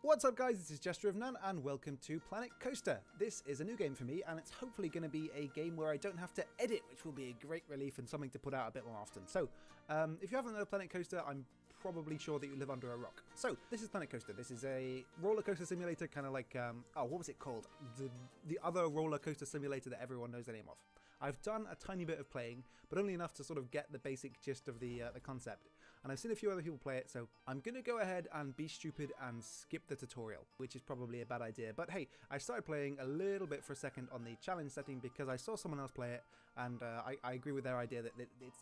What's up guys, this is JustDrivenNan and welcome to Planet Coaster. This is a new game for me and it's hopefully going to be a game where I don't have to edit, which will be a great relief and something to put out a bit more often. So, if you haven't heard of Planet Coaster, I'm probably sure that you live under a rock. So, this is Planet Coaster. This is a roller coaster simulator, kind of like, what was it called? The other roller coaster simulator that everyone knows the name of. I've done a tiny bit of playing, but only enough to sort of get the basic gist of the concept. And I've seen a few other people play it, so I'm going to go ahead and be stupid and skip the tutorial, which is probably a bad idea. But hey, I started playing a little bit for a second on the challenge setting because I saw someone else play it, and I agree with their idea that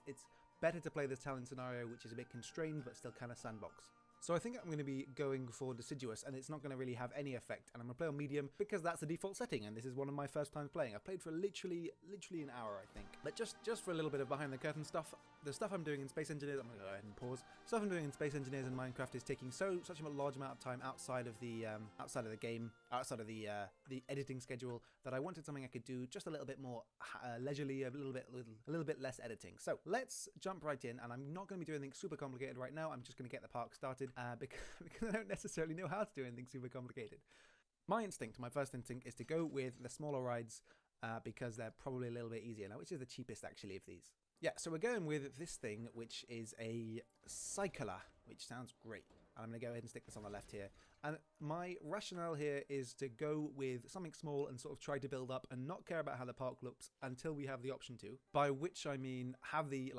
it's better to play this challenge scenario, which is a bit constrained but still kind of sandbox. So I think I'm going to be going for deciduous, and it's not going to really have any effect, and I'm going to play on medium because that's the default setting, and this is one of my first times playing. I've played for literally an hour, I think. But just for a little bit of behind the curtain stuff, the stuff I'm doing in Space Engineers, I'm going to go ahead and pause. Stuff I'm doing in Space Engineers and Minecraft is taking such a large amount of time outside of the game, outside of the editing schedule, that I wanted something I could do just a little bit more leisurely, a little bit less editing. So let's jump right in, and I'm not going to be doing anything super complicated right now. I'm just going to get the park started. Because I don't necessarily know how to do anything super complicated. My first instinct is to go with the smaller rides because they're probably a little bit easier now, which is the cheapest actually of these. Yeah, so we're going with this thing, which is a cycler, which sounds great. And I'm going to go ahead and stick this on the left here. And my rationale here is to go with something small and sort of try to build up and not care about how the park looks until we have the option to. By which I mean have the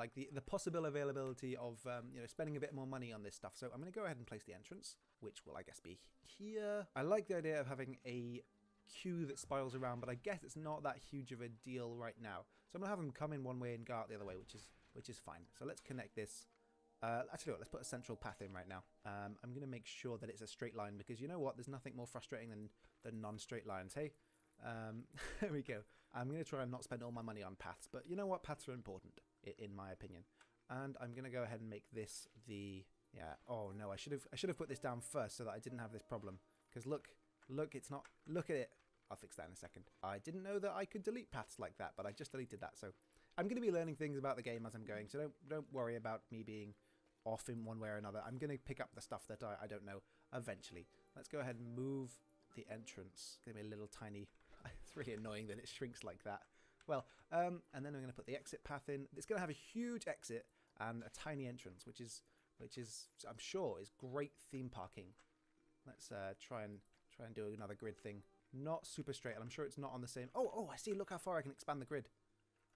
possible availability of spending a bit more money on this stuff. So I'm going to go ahead and place the entrance, which will I guess be here. I like the idea of having a queue that spirals around, but I guess it's not that huge of a deal right now. So I'm going to have them come in one way and go out the other way, which is fine. So let's connect this. Actually, let's put a central path in right now. I'm going to make sure that it's a straight line because you know what? There's nothing more frustrating than non-straight lines. Hey, there we go. I'm going to try and not spend all my money on paths, but you know what? Paths are important, in my opinion. And I'm going to go ahead and make this yeah. Oh no, I should have put this down first so that I didn't have this problem. Because look, it's not. Look at it. I'll fix that in a second. I didn't know that I could delete paths like that, but I just deleted that. So I'm going to be learning things about the game as I'm going. So don't worry about me being off in one way or another. I'm going to pick up the stuff that I don't know eventually. Let's go ahead and move the entrance. It's going to be a little tiny. It's really annoying that it shrinks like that. Well, and then I'm going to put the exit path in. It's going to have a huge exit and a tiny entrance, which is I'm sure is great theme parking. Let's try and do another grid thing. Not super straight, and I'm sure it's not on the same. Oh, I see. Look how far I can expand the grid.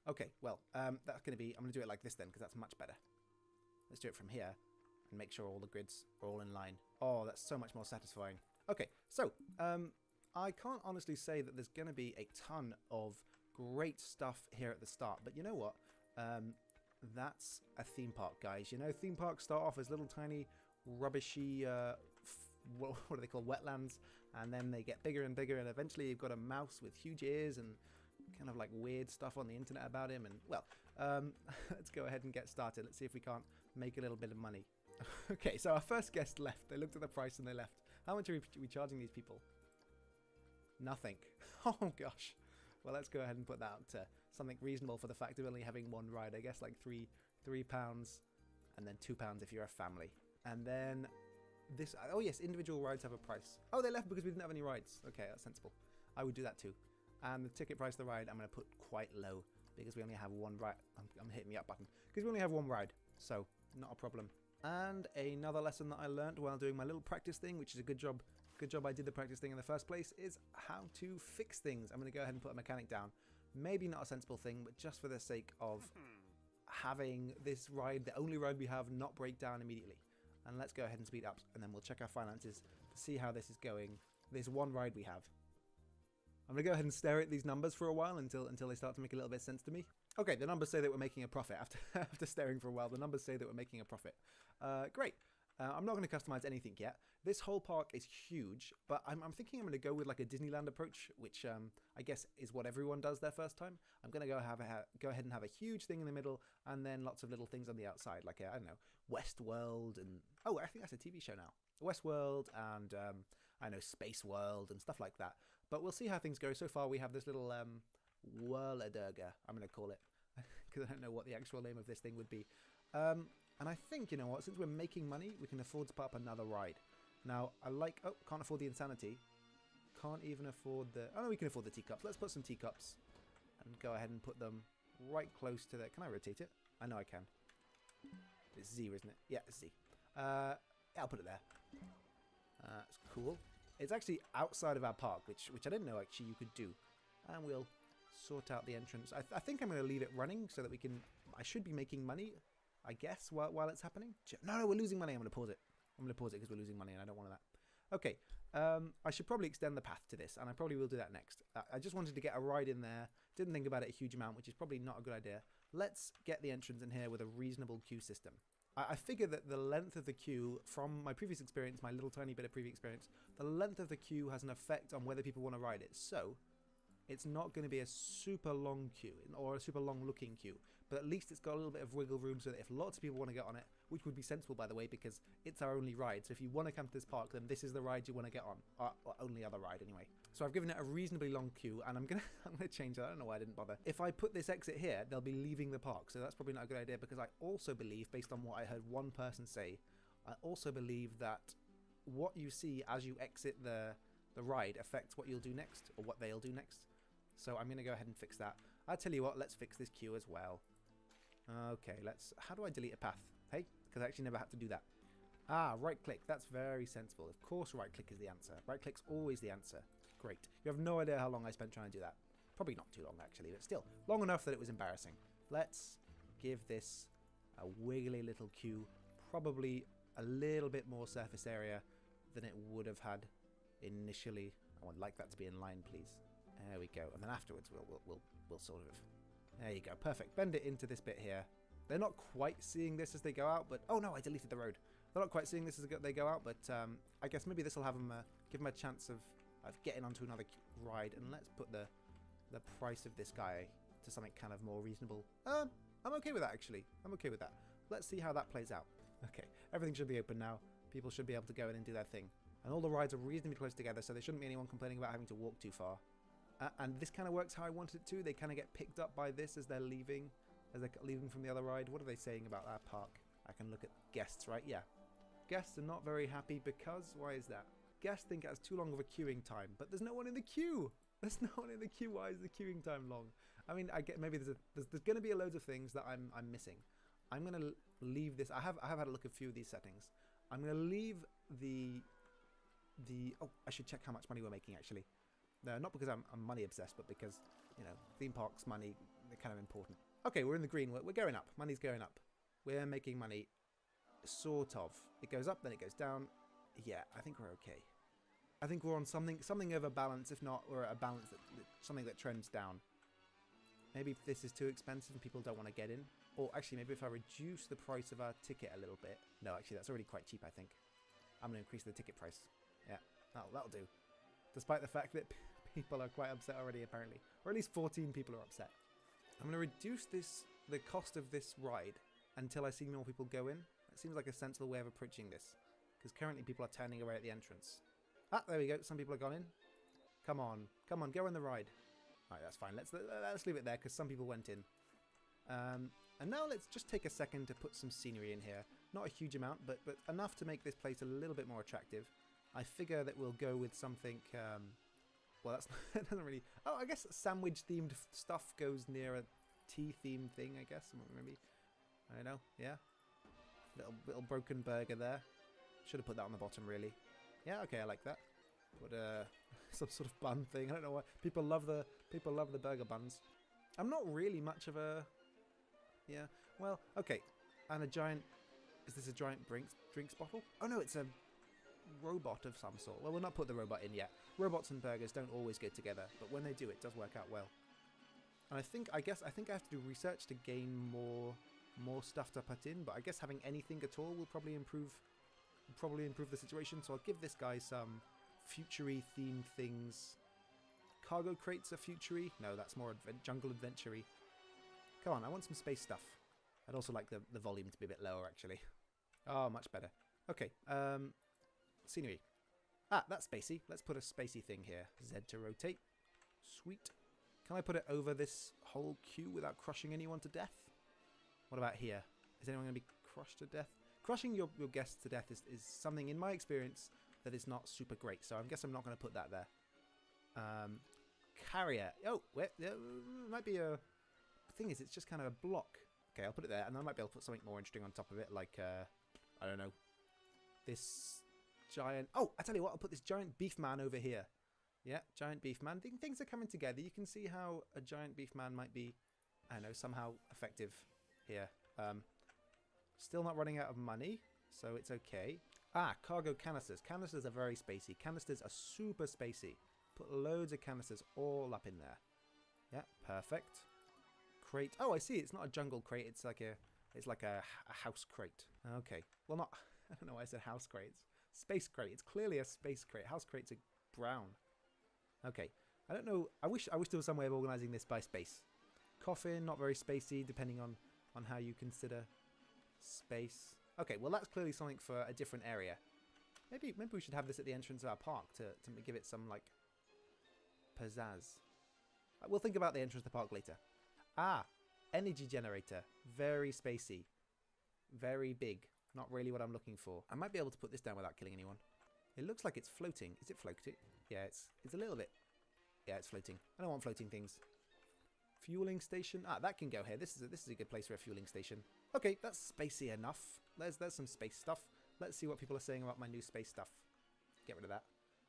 Okay, well, that's going to be. I'm going to do it like this then, because that's much better. Let's do it from here and make sure all the grids are all in line. Oh, that's so much more satisfying. Okay, so I can't honestly say that there's going to be a ton of great stuff here at the start, but you know what? That's a theme park, guys. You know, theme parks start off as little tiny rubbishy, what are they called? Wetlands, and then they get bigger and bigger, and eventually you've got a mouse with huge ears and kind of like weird stuff on the internet about him. And well, let's go ahead and get started. Let's see if we can't make a little bit of money. Okay, so our first guest left. They looked at the price and they left. How much are we charging these people? Nothing. Oh gosh. Well, let's go ahead and put that up to something reasonable for the fact of only having one ride. I guess like £3, and then £2 if you're a family. And then this. Oh yes, individual rides have a price. Oh, they left because we didn't have any rides. Okay, that's sensible. I would do that too. And the ticket price of the ride, I'm going to put quite low because we only have one ride. I'm hitting the up button because we only have one ride, so not a problem. And another lesson that I learned while doing my little practice thing, which is a good job. Good job I did the practice thing in the first place, is how to fix things. I'm going to go ahead and put a mechanic down. Maybe not a sensible thing, but just for the sake of having this ride, the only ride we have, not break down immediately. And let's go ahead and speed up, and then we'll check our finances to see how this is going. This one ride we have. I'm going to go ahead and stare at these numbers for a while until they start to make a little bit of sense to me. Okay, the numbers say that we're making a profit. After staring for a while, the numbers say that we're making a profit. Great. I'm not going to customize anything yet. This whole park is huge, but I'm thinking I'm going to go with like a Disneyland approach, which I guess is what everyone does their first time. I'm going to go ahead and have a huge thing in the middle, and then lots of little things on the outside, like I don't know, Westworld, and oh, I think that's a TV show now. Westworld and I know Space World and stuff like that. But we'll see how things go. So far we have this little Whirladurga, I'm going to call it, because I don't know what the actual name of this thing would be. And I think, you know what, since we're making money, we can afford to put up another ride. Now, I like... Oh, can't afford the insanity. Can't even afford the... Oh, no, we can afford the teacups. Let's put some teacups and go ahead and put them right close to the... Can I rotate it? I know I can. It's Z, isn't it? Yeah, it's Z. Yeah, I'll put it there. It's cool. It's actually outside of our park, which I didn't know actually you could do. And we'll sort out the entrance. I think I'm going to leave it running so that we can... I should be making money, I guess, while it's happening. No, we're losing money. I'm going to pause it. I'm going to pause it because we're losing money and I don't want that. Okay, I should probably extend the path to this, and I probably will do that next. I just wanted to get a ride in there. Didn't think about it a huge amount, which is probably not a good idea. Let's get the entrance in here with a reasonable queue system. I figure that the length of the queue, from my previous experience, my little tiny bit of previous experience, the length of the queue has an effect on whether people want to ride it. So, it's not going to be a super long queue, or a super long looking queue, but at least it's got a little bit of wiggle room so that if lots of people want to get on it, which would be sensible by the way, because it's our only ride, so if you want to come to this park, then this is the ride you want to get on, or only other ride anyway. So I've given it a reasonably long queue, and I'm gonna change that. I don't know why I didn't bother. If I put this exit here, they'll be leaving the park, so that's probably not a good idea, because I also believe, based on what I heard one person say, I also believe that what you see as you exit the ride affects what you'll do next, or what they'll do next. So I'm going to go ahead and fix that. I'll tell you what, let's fix this queue as well. Okay, how do I delete a path? Hey, because I actually never had to do that. Ah, right click, that's very sensible. Of course right click is the answer. Right click's always the answer. Great. You have no idea how long I spent trying to do that. Probably not too long actually, but still. Long enough that it was embarrassing. Let's give this a wiggly little queue. Probably a little bit more surface area than it would have had initially. I would like that to be in line, please. There we go, and then afterwards we'll sort of... There you go, perfect. Bend it into this bit here. They're not quite seeing this as they go out, but... Oh no, I deleted the road. They're not quite seeing this as they go out, but I guess maybe this will have them, give them a chance of getting onto another ride. And let's put the price of this guy to something kind of more reasonable. I'm okay with that, actually. I'm okay with that. Let's see how that plays out. Okay, everything should be open now. People should be able to go in and do their thing. And all the rides are reasonably close together, so there shouldn't be anyone complaining about having to walk too far. And this kind of works how I wanted it to. They kind of get picked up by this as they're leaving from the other ride. What are they saying about our park? I can look at guests, right? Yeah. Guests are not very happy because... Why is that? Guests think it has too long of a queuing time, but there's no one in the queue. There's no one in the queue. Why is the queuing time long? I mean, I get maybe there's going to be loads of things that I'm missing. I'm going to leave this. I have had a look at a few of these settings. I'm going to leave the... Oh, I should check how much money we're making, actually. No, not because I'm money obsessed, but because, you know, theme parks, money, they're kind of important. Okay, we're in the green. We're going up. Money's going up. We're making money, sort of. It goes up, then it goes down. Yeah, I think we're okay. I think we're on something of a balance. If not, we're at a balance, something that trends down. Maybe if this is too expensive and people don't want to get in. Or actually, maybe if I reduce the price of our ticket a little bit. No, actually, that's already quite cheap, I think. I'm going to increase the ticket price. Yeah, that'll do. Despite the fact that people are quite upset already, apparently. Or at least 14 people are upset. I'm going to reduce the cost of this ride until I see more people go in. That seems like a sensible way of approaching this. Because currently people are turning away at the entrance. Ah, there we go. Some people have gone in. Come on, go on the ride. Alright, that's fine. Let's leave it there because some people went in. And now let's just take a second to put some scenery in here. Not a huge amount, but enough to make this place a little bit more attractive. I figure that we'll go with something, well, that doesn't really... Oh, I guess sandwich-themed stuff goes near a tea-themed thing, I guess, maybe. I don't know, yeah. Little broken burger there. Should have put that on the bottom, really. Yeah, okay, I like that. Put some sort of bun thing. I don't know why. People love the burger buns. I'm not really much of a... Yeah, well, okay. And a giant... Is this a giant drinks bottle? Oh, no, it's a... robot of some sort. Well, we'll not put the robot in yet. Robots and burgers don't always go together, but when they do, it does work out well. And I think I have to do research to gain more stuff to put in, but I guess having anything at all will probably improve the situation. So I'll give this guy some future-y themed things. Cargo crates are future-y? No, that's more jungle adventure-y. Come on, I want some space stuff. I'd also like the volume to be a bit lower, actually. Oh, much better. Okay, scenery. Ah, that's spacey. Let's put a spacey thing here. Z to rotate. Sweet. Can I put it over this whole queue without crushing anyone to death? What about here? Is anyone going to be crushed to death? Crushing your guests to death is something, in my experience, that is not super great. So I guess I'm not going to put that there. Carrier. Oh, wait, might be a... The thing is, it's just kind of a block. Okay, I'll put it there, and I might be able to put something more interesting on top of it, like, I don't know, this giant... Oh, I tell you what, I'll put this giant beef man over here. Yeah, giant beef man. Things are coming together. You can see how a giant beef man might be, I don't know, somehow effective here. Still not running out of money, so it's okay. Ah, cargo canisters. Canisters are very spacey. Canisters are super spacey. Put loads of canisters all up in there. Yeah, perfect. Crate. Oh, I see. It's not a jungle crate. It's like a house crate. Okay. Well, not... I don't know why I said house crate. It's space crate. It's clearly a space crate. House crates are brown. Okay. I don't know. I wish there was some way of organizing this by space. Coffin, not very spacey, depending on how you consider space. Okay. Well, that's clearly something for a different area. Maybe we should have this at the entrance of our park to give it some, like, pizzazz. We'll think about the entrance of the park later. Ah, energy generator. Very spacey. Very big. Not really what I'm looking for. I might be able to put this down without killing anyone. It looks like it's floating. Is it floating? Yeah, it's a little bit. Yeah, it's floating. I don't want floating things. Fueling station. Ah, that can go here. This is a good place for a fueling station. Okay, that's spacey enough. There's some space stuff. Let's see what people are saying about my new space stuff. Get rid of that.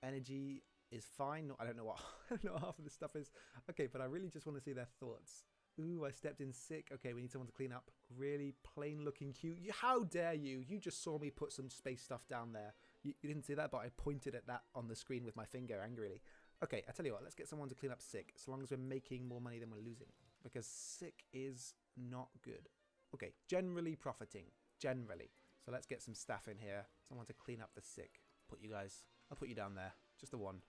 Energy is fine. I don't know what half of this stuff is. Okay, but I really just want to see their thoughts. Ooh, I stepped in sick. Okay, we need someone to clean up. Really plain looking cute. How dare you? You just saw me put some space stuff down there. You didn't see that, but I pointed at that on the screen with my finger angrily. Okay, I tell you what, let's get someone to clean up sick, so long as we're making more money than we're losing. Because sick is not good. Okay, generally profiting. Generally. So let's get some staff in here. Someone to clean up the sick. I'll put you down there. Just the one.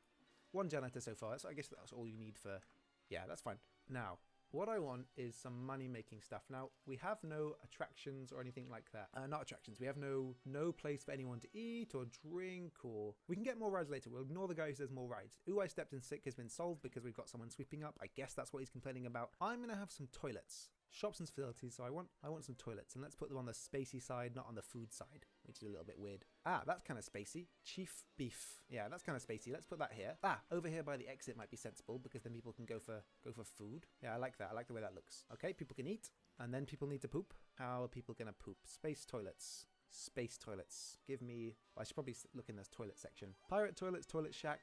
One janitor so far. So I guess that's all you need for... Yeah, that's fine. Now, what I want is some money-making stuff. Now, we have no attractions or anything like that. Not attractions. We have no place for anyone to eat or drink, or... We can get more rides later. We'll ignore the guy who says more rides. Ooh, I stepped in sick has been solved because we've got someone sweeping up. I guess that's what he's complaining about. I'm going to have some toilets. Shops and facilities, so I want some toilets, and let's put them on the spacey side, not on the food side, which is a little bit weird. Ah, that's kind of spacey. Chief beef. Yeah, that's kind of spacey. Let's put that here. Ah, over here by the exit might be sensible, because then people can go for food. Yeah, I like that. I like the way that looks. Okay, people can eat, and then people need to poop. How are people gonna poop? Space toilets. Space toilets. Give me... Well, I should probably look in this toilet section. Pirate toilets, toilet shack.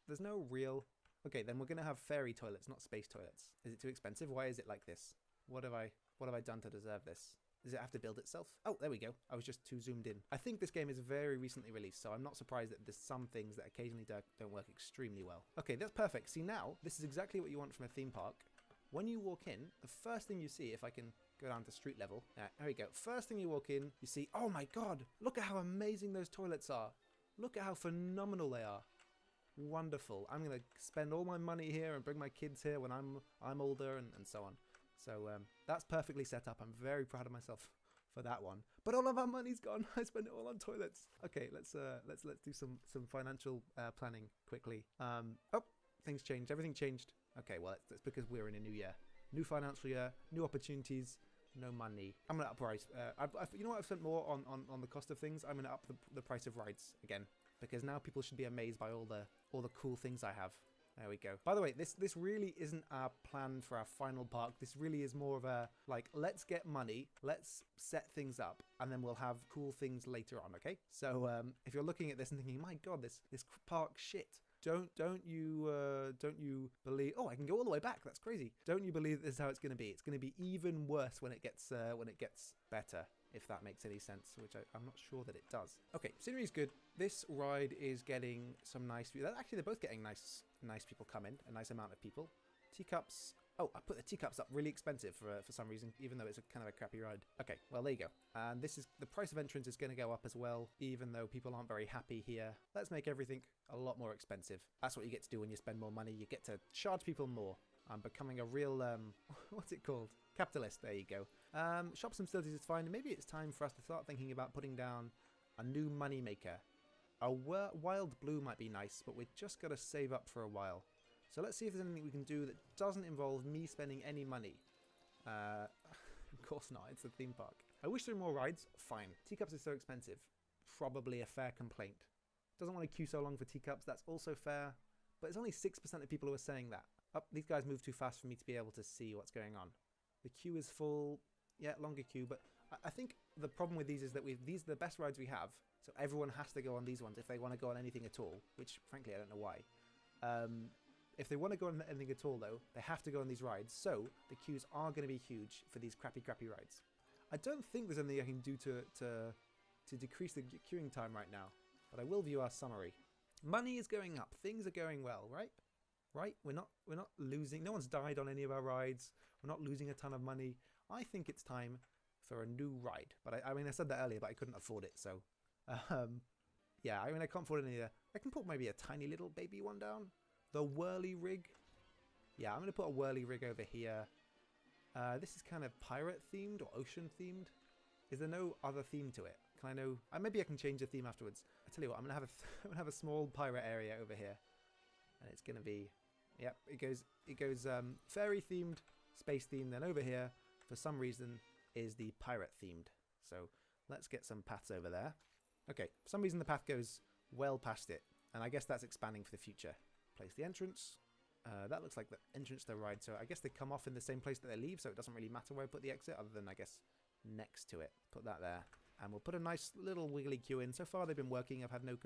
There's no real... Okay, then we're gonna have fairy toilets, not space toilets. Is it too expensive? Why is it like this? What have I done to deserve this? Does it have to build itself? Oh, there we go. I was just too zoomed in. I think this game is very recently released, so I'm not surprised that there's some things that occasionally don't work extremely well. Okay, that's perfect. See, now, this is exactly what you want from a theme park. When you walk in, the first thing you see, if I can go down to street level. There we go. First thing you walk in, you see, oh my god, look at how amazing those toilets are. Look at how phenomenal they are. Wonderful. I'm going to spend all my money here and bring my kids here when I'm older and so on. So that's perfectly set up. I'm very proud of myself for that one. But all of our money's gone. I spent it all on toilets. Okay, let's do some financial planning quickly. Oh, things changed. Everything changed. Okay, well that's because we're in a new year, new financial year, new opportunities, no money. I'm gonna up price. You know what? I've spent more on the cost of things. I'm gonna up the price of rides again, because now people should be amazed by all the cool things I have. There we go. By the way, this really isn't our plan for our final park. This really is more of a, like, let's get money, let's set things up, and then we'll have cool things later on, okay? So if you're looking at this and thinking, my god, this park shit, don't you believe... Oh, I can go all the way back. That's crazy. Don't you believe this is how it's going to be? It's going to be even worse when it gets better, if that makes any sense, which I'm not sure that it does. Okay, scenery is good. This ride is getting some nice... Actually, they're both getting nice people come in, a nice amount of people. Teacups... Oh, I put the teacups up really expensive for some reason, even though it's a kind of a crappy ride. Okay, well, there you go. And this is... The price of entrance is going to go up as well, even though people aren't very happy here. Let's make everything a lot more expensive. That's what you get to do when you spend more money. You get to charge people more. I'm becoming a real... what's it called? Capitalist. There you go. Shops and facilities is fine. Maybe it's time for us to start thinking about putting down a new money maker. A wild blue might be nice, but we've just got to save up for a while. So let's see if there's anything we can do that doesn't involve me spending any money. Of course not. It's a theme park. I wish there were more rides. Fine. Teacups is so expensive. Probably a fair complaint. Doesn't want to queue so long for teacups. That's also fair. But it's only 6% of people who are saying that. Oh, these guys move too fast for me to be able to see what's going on. The queue is full. Yeah, longer queue. But I think the problem with these is that these are the best rides we have. So everyone has to go on these ones if they want to go on anything at all. Which, frankly, I don't know why. If they want to go on anything at all, though, they have to go on these rides. So the queues are going to be huge for these crappy rides. I don't think there's anything I can do to decrease the queuing time right now. But I will view our summary. Money is going up. Things are going well, right? Right? We're not losing. No one's died on any of our rides. We're not losing a ton of money. I think it's time for a new ride. But I mean, I said that earlier, but I couldn't afford it. So, yeah, I mean, I can't afford any of that. I can put maybe a tiny little baby one down. The whirly rig. Yeah, I'm going to put a whirly rig over here. This is kind of pirate themed or ocean themed. Is there no other theme to it? Can I know? Maybe I can change the theme afterwards. I tell you what, I'm gonna have a small pirate area over here, and it's gonna be, yep, it goes fairy themed, space themed. Then over here, for some reason, is the pirate themed. So let's get some paths over there. Okay, for some reason the path goes well past it, and I guess that's expanding for the future. Place the entrance. That looks like the entrance to the ride, so I guess they come off in the same place that they leave, so it doesn't really matter where I put the exit, other than I guess next to it. Put that there. And we'll put a nice little wiggly queue in. So far they've been working. I've had no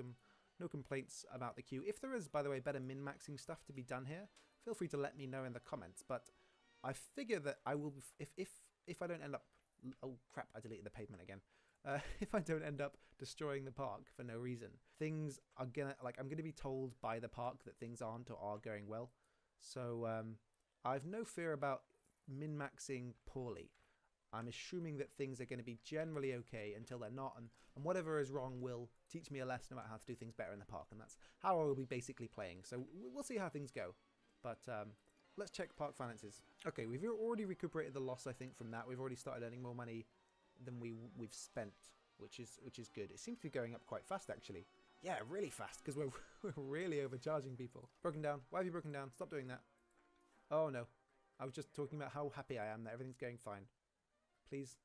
complaints about the queue. If there is, by the way, better min-maxing stuff to be done here, feel free to let me know in the comments. But I figure that I will, if I don't end up, oh crap, I deleted the pavement again. If I don't end up destroying the park for no reason, things are gonna, like, I'm gonna be told by the park that things aren't or are going well. So I've no fear about min-maxing poorly. I'm assuming that things are going to be generally okay until they're not, and whatever is wrong will teach me a lesson about how to do things better in the park, and that's how I will be basically playing. So we'll see how things go, but let's check park finances. Okay, we've already recuperated the loss, I think, from that. We've already started earning more money than we've spent, which is good. It seems to be going up quite fast, actually. Yeah, really fast, because we're really overcharging people. Broken down. Why have you broken down? Stop doing that. Oh no, I was just talking about how happy I am that everything's going fine. Please,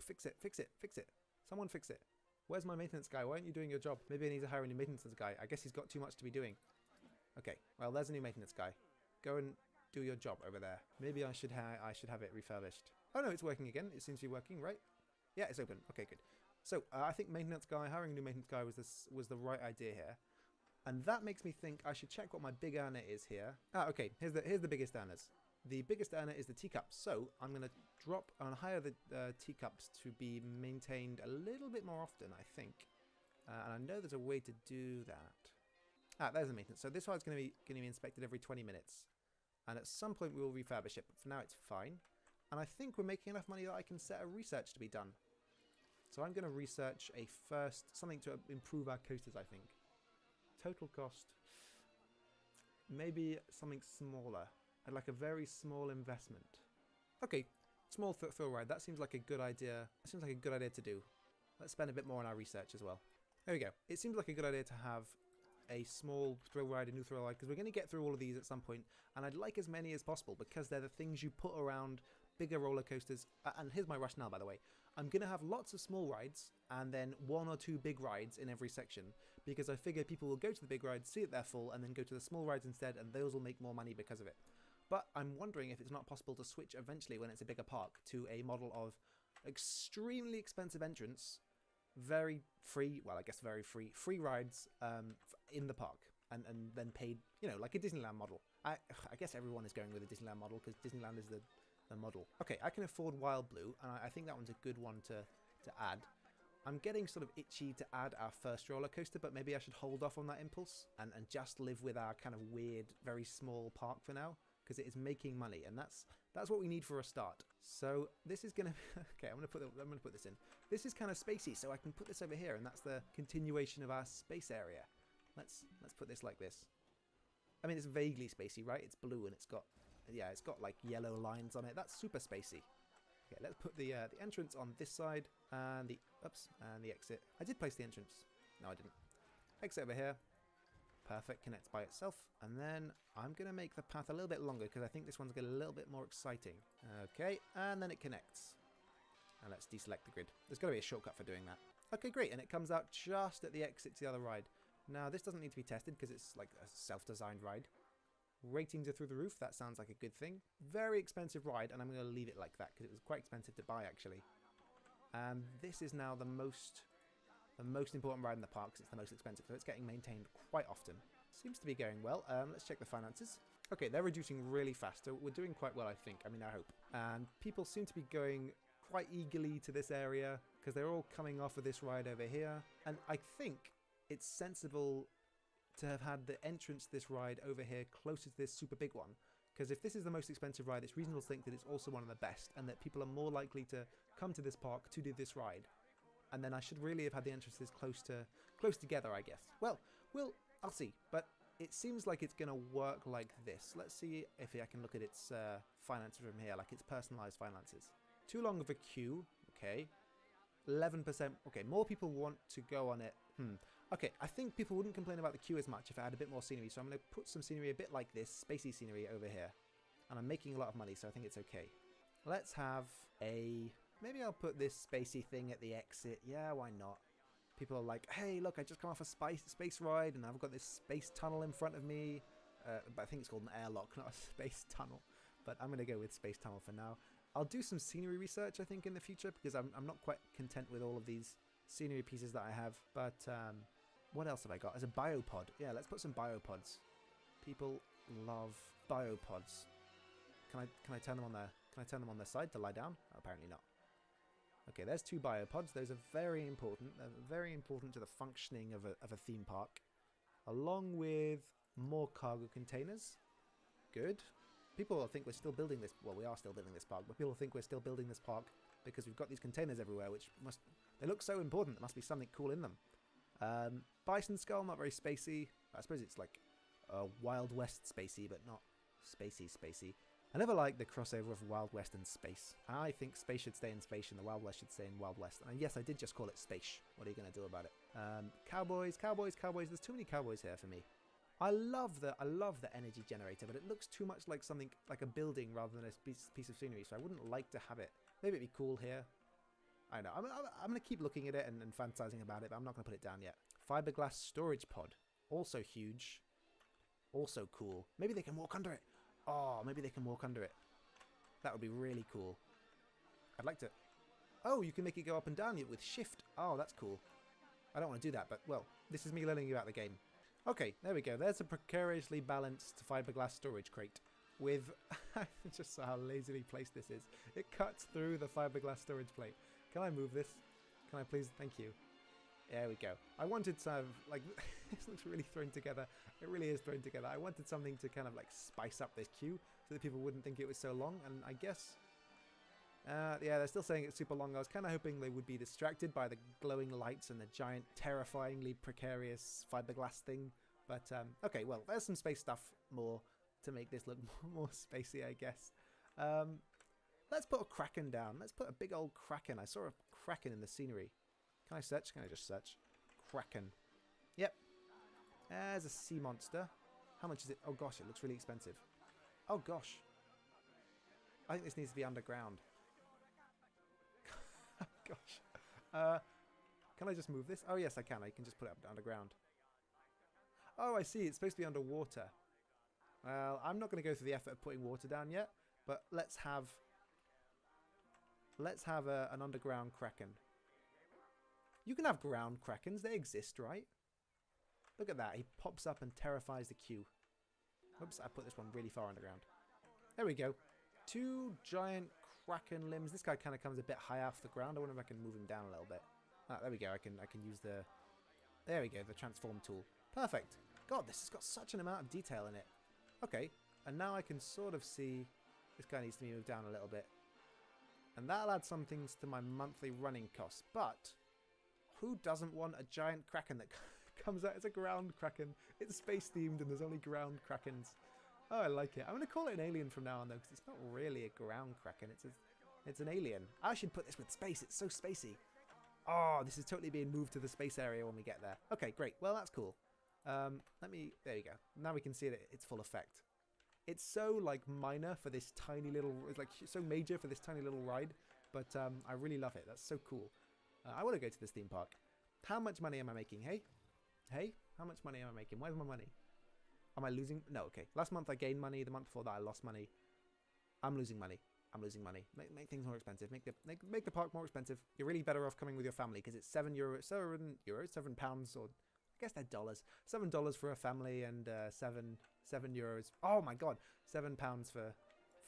fix it. Someone fix it. Where's my maintenance guy? Why aren't you doing your job? Maybe I need to hire a new maintenance guy. I guess he's got too much to be doing. Okay, well, there's a new maintenance guy. Go and do your job over there. Maybe I should have it refurbished. Oh no, it's working again. It seems to be working, right? Yeah, it's open. Okay, good. So I think maintenance guy, hiring a new maintenance guy was the right idea here. And that makes me think I should check what my big earner is here. Okay, here's the biggest earners. The biggest earner is the teacups, so I'm going to hire the teacups to be maintained a little bit more often, I think. And I know there's a way to do that. There's the maintenance. So this ride's going to be inspected every 20 minutes. And at some point we will refurbish it, but for now it's fine. And I think we're making enough money that I can set a research to be done. So I'm going to research something to improve our coasters, I think. Total cost. Maybe something smaller. Like a very small investment. Okay, small thrill ride. That seems like a good idea. That seems like a good idea to do. Let's spend a bit more on our research as well. There we go. It seems like a good idea to have a small thrill ride, a new thrill ride, because we're going to get through all of these at some point, and I'd like as many as possible because they're the things you put around bigger roller coasters. And here's my rationale, by the way. I'm going to have lots of small rides and then 1 or 2 big rides in every section because I figure people will go to the big rides, see that they're full, and then go to the small rides instead, and those will make more money because of it. But I'm wondering if it's not possible to switch eventually when it's a bigger park to a model of extremely expensive entrance, very free, well, I guess very free rides in the park, and then paid, you know, like a Disneyland model. I guess everyone is going with a Disneyland model because Disneyland is the model. Okay, I can afford Wild Blue, and I think that one's a good one to add. I'm getting sort of itchy to add our first roller coaster, but maybe I should hold off on that impulse and just live with our kind of weird, very small park for now, because it is making money, and that's what we need for a start. So this is gonna okay. I'm gonna put this in. This is kind of spacey, so I can put this over here, and that's the continuation of our space area. Let's put this like this. I mean, it's vaguely spacey, right? It's blue and it's got like yellow lines on it. That's super spacey. Okay, let's put the entrance on this side and the exit. I did place the entrance. No, I didn't. Exit over here. Perfect, connects by itself. And then I'm going to make the path a little bit longer because I think this one's going to get a little bit more exciting. Okay, and then it connects. And let's deselect the grid. There's got to be a shortcut for doing that. Okay, great, and it comes out just at the exit to the other ride. Now, this doesn't need to be tested because it's like a self-designed ride. Ratings are through the roof, that sounds like a good thing. Very expensive ride, and I'm going to leave it like that because it was quite expensive to buy, actually. And this is now the most important ride in the park because it's the most expensive, so it's getting maintained quite often. Seems to be going well. Let's check the finances. Okay, they're reducing really fast, so we're doing quite well, I think. I mean, I hope. And people seem to be going quite eagerly to this area because they're all coming off of this ride over here. And I think it's sensible to have had the entrance to this ride over here closer to this super big one. Because if this is the most expensive ride, it's reasonable to think that it's also one of the best and that people are more likely to come to this park to do this ride. And then I should really have had the entrances close together, I guess. Well, I'll see. But it seems like it's going to work like this. Let's see if I can look at its finances from here, like its personalized finances. Too long of a queue. Okay. 11%. Okay, more people want to go on it. Okay, I think people wouldn't complain about the queue as much if I had a bit more scenery. So I'm going to put some scenery a bit like this, spacey scenery over here. And I'm making a lot of money, so I think it's okay. Let's have a... Maybe I'll put this spacey thing at the exit. Yeah, why not? People are like, hey, look, I just come off a space ride and I've got this space tunnel in front of me. But I think it's called an airlock, not a space tunnel. But I'm going to go with space tunnel for now. I'll do some scenery research, I think, in the future because I'm not quite content with all of these scenery pieces that I have. But what else have I got? As a biopod. Yeah, let's put some biopods. People love biopods. Can I turn them on their on their side to lie down? Oh, apparently not. Okay, there's 2 biopods. Those are very important. They're very important to the functioning of a theme park. Along with more cargo containers. Good. People will think we're still building this... Well, we are still building this park, but people think we're still building this park because we've got these containers everywhere, which must... They look so important. There must be something cool in them. Bison skull, not very spacey. I suppose it's like Wild West spacey, but not spacey. I never liked the crossover of Wild West and space. I think space should stay in space and the Wild West should stay in Wild West. And yes, I did just call it space. What are you going to do about it? Cowboys. There's too many cowboys here for me. I love the energy generator, but it looks too much like something like a building rather than a piece of scenery. So I wouldn't like to have it. Maybe it'd be cool here. I don't know. I'm going to keep looking at it and fantasizing about it, but I'm not going to put it down yet. Fiberglass storage pod. Also huge. Also cool. Maybe they can walk under it. Oh, maybe they can walk under it. That would be really cool. I'd like to... Oh, you can make it go up and down with shift. Oh, that's cool. I don't want to do that, but, well, this is me learning about the game. Okay, there we go. There's a precariously balanced fiberglass storage crate with... just so how lazily placed this is. It cuts through the fiberglass storage plate. Can I move this? Can I please? Thank you. There we go. I wanted to have, like, this looks really thrown together. It really is thrown together. I wanted something to kind of, like, spice up this queue so that people wouldn't think it was so long. And I guess, yeah, they're still saying it's super long. I was kind of hoping they would be distracted by the glowing lights and the giant, terrifyingly precarious fiberglass thing. But, okay, well, there's some space stuff more to make this look more spacey, I guess. Let's put a Kraken down. Let's put a big old Kraken. I saw a Kraken in the scenery. Can I search? Can I just search? Kraken. Yep. There's a sea monster. How much is it? Oh gosh, it looks really expensive. Oh gosh. I think this needs to be underground. Gosh. Can I just move this? Oh yes, I can. I can just put it up underground. Oh, I see. It's supposed to be underwater. Well, I'm not going to go through the effort of putting water down yet, but let's have an underground Kraken. You can have ground Krakens. They exist, right? Look at that. He pops up and terrifies the queue. Oops, I put this one really far underground. There we go. 2 giant Kraken limbs. This guy kind of comes a bit high off the ground. I wonder if I can move him down a little bit. Ah, there we go. I can use the... There we go, the transform tool. Perfect. God, this has got such an amount of detail in it. Okay, and now I can sort of see... This guy needs to be moved down a little bit. And that'll add some things to my monthly running costs. But... who doesn't want a giant Kraken that comes out? It's a ground Kraken. It's space themed and there's only ground Krakens. Oh, I like it. I'm going to call it an alien from now on though, because it's not really a ground Kraken. It's an alien. I should put this with space. It's so spacey. Oh, this is totally being moved to the space area when we get there. Okay, great. Well, that's cool. There you go. Now we can see it at its full effect. It's so like minor for this tiny little, it's like so major for this tiny little ride, but I really love it. That's so cool. I want to go to this theme park. How much money am I making? Hey? Hey? How much money am I making? Where's my money? Am I losing? No, okay. Last month I gained money. The month before that I lost money. I'm losing money. I'm losing money. Make things more expensive. Make the park more expensive. You're really better off coming with your family because it's £7, £7, or I guess they're dollars. $7 for a family and €7. Oh my god, £7 for.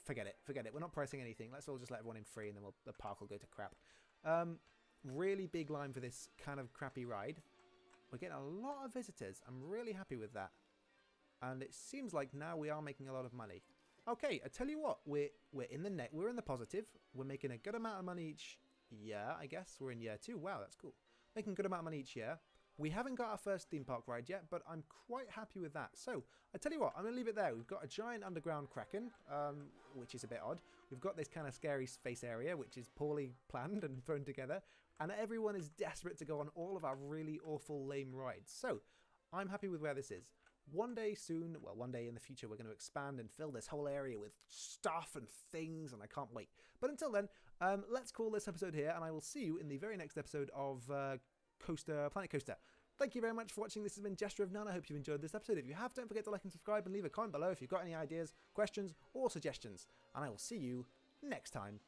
Forget it. Forget it. We're not pricing anything. Let's all just let everyone in free, and then the park will go to crap. Really big line for this kind of crappy ride. We're getting a lot of visitors. I'm really happy with that. And it seems like now we are making a lot of money. Okay, I tell you what, we're in the net. We're in the positive. We're making a good amount of money each year, I guess. We're in year 2. Wow, that's cool. Making a good amount of money each year. We haven't got our first theme park ride yet, but I'm quite happy with that. So, I tell you what, I'm going to leave it there. We've got a giant underground Kraken, which is a bit odd. We've got this kind of scary space area, which is poorly planned and thrown together. And everyone is desperate to go on all of our really awful, lame rides. So, I'm happy with where this is. One day soon, well, one day in the future, we're going to expand and fill this whole area with stuff and things, and I can't wait. But until then, let's call this episode here, and I will see you in the very next episode of Planet Coaster. Thank you very much for watching. This has been Gesture of None. I hope you've enjoyed this episode. If you have, don't forget to like and subscribe and leave a comment below if you've got any ideas, questions, or suggestions. And I will see you next time.